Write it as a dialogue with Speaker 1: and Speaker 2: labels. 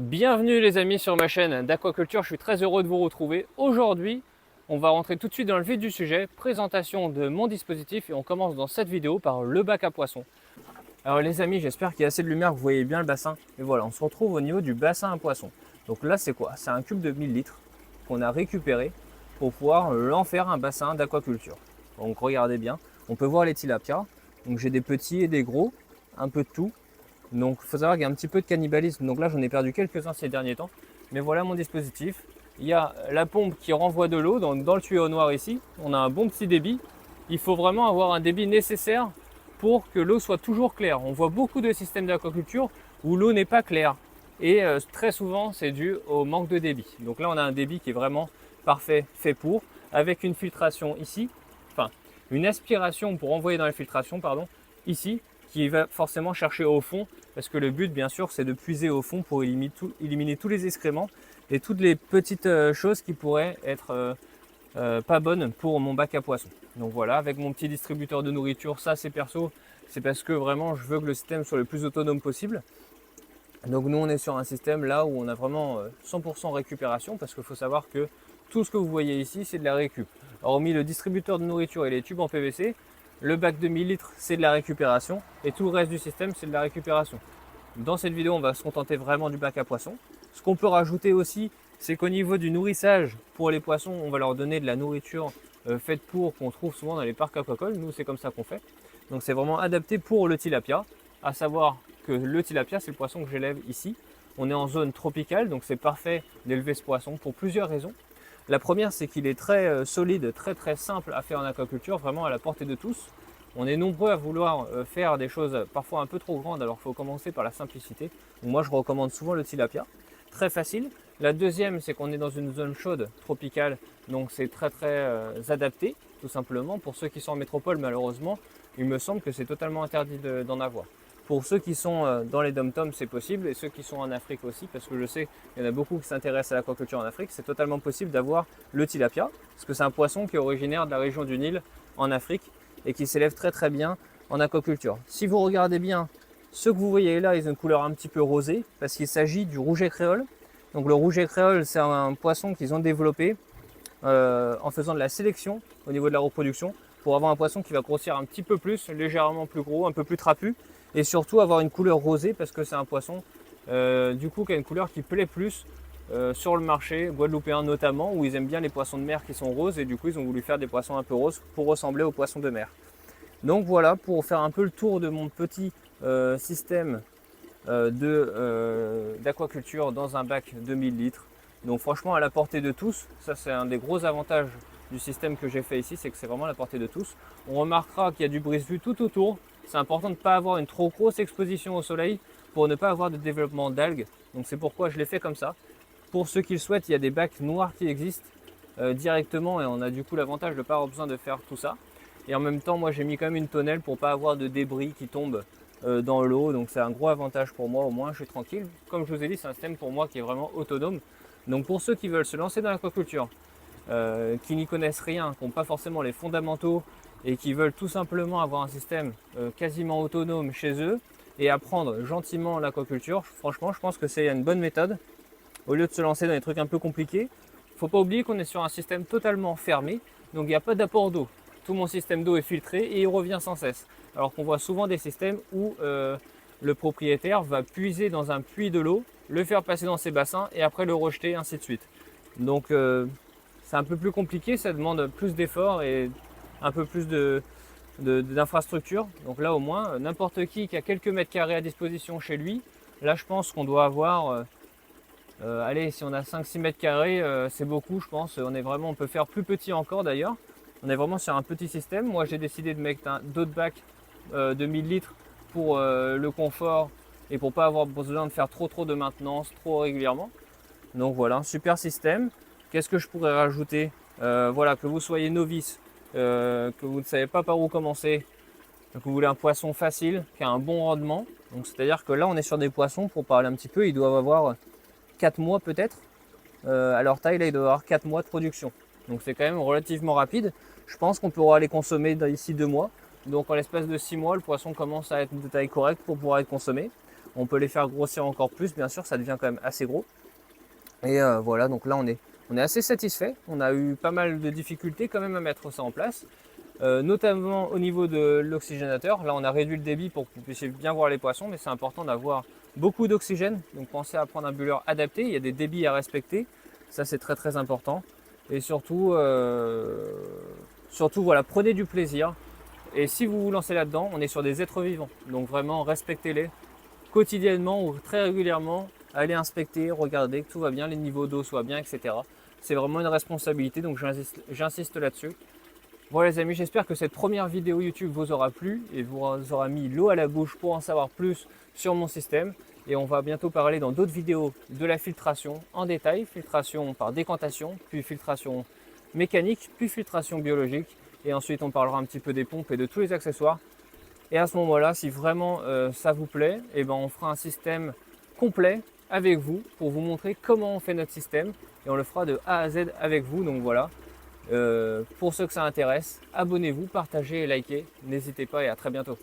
Speaker 1: Bienvenue les amis sur ma chaîne d'aquaculture, je suis très heureux de vous retrouver. Aujourd'hui, on va rentrer tout de suite dans le vif du sujet, présentation de mon dispositif et on commence dans cette vidéo par le bac à poissons. Alors les amis, j'espère qu'il y a assez de lumière, que vous voyez bien le bassin. Et voilà, on se retrouve au niveau du bassin à poissons. Donc là c'est quoi? C'est un cube de 1000 litres qu'on a récupéré pour pouvoir en faire un bassin d'aquaculture. Donc regardez bien, on peut voir les tilapias. Donc j'ai des petits et des gros, un peu de tout. Donc il faut savoir qu'il y a un petit peu de cannibalisme, donc là j'en ai perdu quelques-uns ces derniers temps. Mais voilà mon dispositif. Il y a la pompe qui renvoie de l'eau dans le tuyau noir ici. On a un bon petit débit. Il faut vraiment avoir un débit nécessaire pour que l'eau soit toujours claire. On voit beaucoup de systèmes d'aquaculture où l'eau n'est pas claire. Et très souvent c'est dû au manque de débit. Donc là on a un débit qui est vraiment parfait, fait pour, avec une filtration ici. Enfin, une aspiration pour envoyer dans la filtration, pardon, ici, qui va forcément chercher au fond, parce que le but bien sûr c'est de puiser au fond pour éliminer tous les excréments et toutes les petites choses qui pourraient être pas bonnes pour mon bac à poissons. Donc voilà, avec mon petit distributeur de nourriture, ça c'est perso, c'est parce que vraiment je veux que le système soit le plus autonome possible. Donc nous on est sur un système là où on a vraiment 100% récupération, parce qu'il faut savoir que tout ce que vous voyez ici c'est de la récup. Hormis le distributeur de nourriture et les tubes en PVC, le bac de 1000 litres, c'est de la récupération et tout le reste du système, c'est de la récupération. Dans cette vidéo, on va se contenter vraiment du bac à poissons. Ce qu'on peut rajouter aussi, c'est qu'au niveau du nourrissage, pour les poissons, on va leur donner de la nourriture faite pour, qu'on trouve souvent dans les parcs aquacoles. Nous, c'est comme ça qu'on fait. Donc, c'est vraiment adapté pour le tilapia, à savoir que le tilapia, c'est le poisson que j'élève ici. On est en zone tropicale, donc c'est parfait d'élever ce poisson pour plusieurs raisons. La première, c'est qu'il est très solide, très simple à faire en aquaculture, vraiment à la portée de tous. On est nombreux à vouloir faire des choses parfois un peu trop grandes, alors il faut commencer par la simplicité. Donc moi, je recommande souvent le tilapia, très facile. La deuxième, c'est qu'on est dans une zone chaude, tropicale, donc c'est très adapté, tout simplement. Pour ceux qui sont en métropole, malheureusement, il me semble que c'est totalement interdit d'en avoir. Pour ceux qui sont dans les dom-toms, c'est possible, et ceux qui sont en Afrique aussi, parce que je sais qu'il y en a beaucoup qui s'intéressent à l'aquaculture en Afrique, c'est totalement possible d'avoir le tilapia, parce que c'est un poisson qui est originaire de la région du Nil en Afrique et qui s'élève très bien en aquaculture. Si vous regardez bien, ceux que vous voyez là, ils ont une couleur un petit peu rosée, parce qu'il s'agit du rouget créole. Donc le rouget créole, c'est un poisson qu'ils ont développé en faisant de la sélection au niveau de la reproduction, pour avoir un poisson qui va grossir un petit peu plus, légèrement plus gros, un peu plus trapu, et surtout avoir une couleur rosée, parce que c'est un poisson du coup qui a une couleur qui plaît plus sur le marché guadeloupéen notamment, où ils aiment bien les poissons de mer qui sont roses, et du coup ils ont voulu faire des poissons un peu roses pour ressembler aux poissons de mer. Donc voilà, pour faire un peu le tour de mon petit système d'aquaculture dans un bac de 1000 litres. Donc franchement à la portée de tous, ça c'est un des gros avantages du système que j'ai fait ici, c'est que c'est vraiment à la portée de tous. On remarquera qu'il y a du brise-vue tout autour. C'est important de ne pas avoir une trop grosse exposition au soleil pour ne pas avoir de développement d'algues. Donc c'est pourquoi je l'ai fait comme ça. Pour ceux qui le souhaitent, il y a des bacs noirs qui existent directement, et on a du coup l'avantage de ne pas avoir besoin de faire tout ça. Et en même temps, moi j'ai mis quand même une tonnelle pour ne pas avoir de débris qui tombent dans l'eau. Donc c'est un gros avantage pour moi, au moins je suis tranquille. Comme je vous ai dit, c'est un système pour moi qui est vraiment autonome. Donc pour ceux qui veulent se lancer dans l'aquaculture, qui n'y connaissent rien, qui n'ont pas forcément les fondamentaux et qui veulent tout simplement avoir un système quasiment autonome chez eux et apprendre gentiment l'aquaculture, franchement je pense que c'est une bonne méthode au lieu de se lancer dans des trucs un peu compliqués. Il ne faut pas oublier qu'on est sur un système totalement fermé, donc il n'y a pas d'apport d'eau. Tout mon système d'eau est filtré et il revient sans cesse. Alors qu'on voit souvent des systèmes où le propriétaire va puiser dans un puits de l'eau, le faire passer dans ses bassins et après le rejeter, ainsi de suite. Donc c'est un peu plus compliqué, ça demande plus d'efforts et un peu plus d'infrastructures. Donc là au moins, n'importe qui a quelques mètres carrés à disposition chez lui, là je pense qu'on doit avoir, allez, si on a 5-6 mètres carrés, c'est beaucoup je pense. On peut faire plus petit encore d'ailleurs. On est vraiment sur un petit système. Moi j'ai décidé de mettre d'autres bacs de 1000 litres pour le confort et pour pas avoir besoin de faire trop de maintenance trop régulièrement. Donc voilà, un super système. Qu'est-ce que je pourrais rajouter? Voilà, que vous soyez novice, que vous ne savez pas par où commencer, que vous voulez un poisson facile, qui a un bon rendement. Donc c'est-à-dire que là on est sur des poissons, pour parler un petit peu, ils doivent avoir 4 mois peut-être. À leur taille, là ils doivent avoir 4 mois de production. Donc c'est quand même relativement rapide. Je pense qu'on pourra les consommer d'ici 2 mois. Donc en l'espace de 6 mois, le poisson commence à être de taille correcte pour pouvoir être consommé. On peut les faire grossir encore plus, bien sûr, ça devient quand même assez gros. Et voilà, donc là on est assez satisfait. On a eu pas mal de difficultés quand même à mettre ça en place, notamment au niveau de l'oxygénateur. Là on a réduit le débit pour que vous puissiez bien voir les poissons, mais c'est important d'avoir beaucoup d'oxygène. Donc pensez à prendre un bulleur adapté, il y a des débits à respecter, ça c'est très très important. Et surtout, voilà, prenez du plaisir. Et si vous vous lancez là-dedans, on est sur des êtres vivants, donc vraiment respectez-les quotidiennement ou très régulièrement. Allez inspecter, regarder que tout va bien, les niveaux d'eau soient bien, etc. C'est vraiment une responsabilité, donc j'insiste là-dessus. Voilà les amis, j'espère que cette première vidéo YouTube vous aura plu et vous aura mis l'eau à la bouche pour en savoir plus sur mon système. Et on va bientôt parler dans d'autres vidéos de la filtration en détail, filtration par décantation, puis filtration mécanique, puis filtration biologique. Et ensuite on parlera un petit peu des pompes et de tous les accessoires. Et à ce moment-là, si vraiment ça vous plaît, eh ben, on fera un système complet avec vous pour vous montrer comment on fait notre système et on le fera de A à Z avec vous. Donc voilà, pour ceux que ça intéresse, abonnez-vous, partagez et likez, n'hésitez pas et à très bientôt.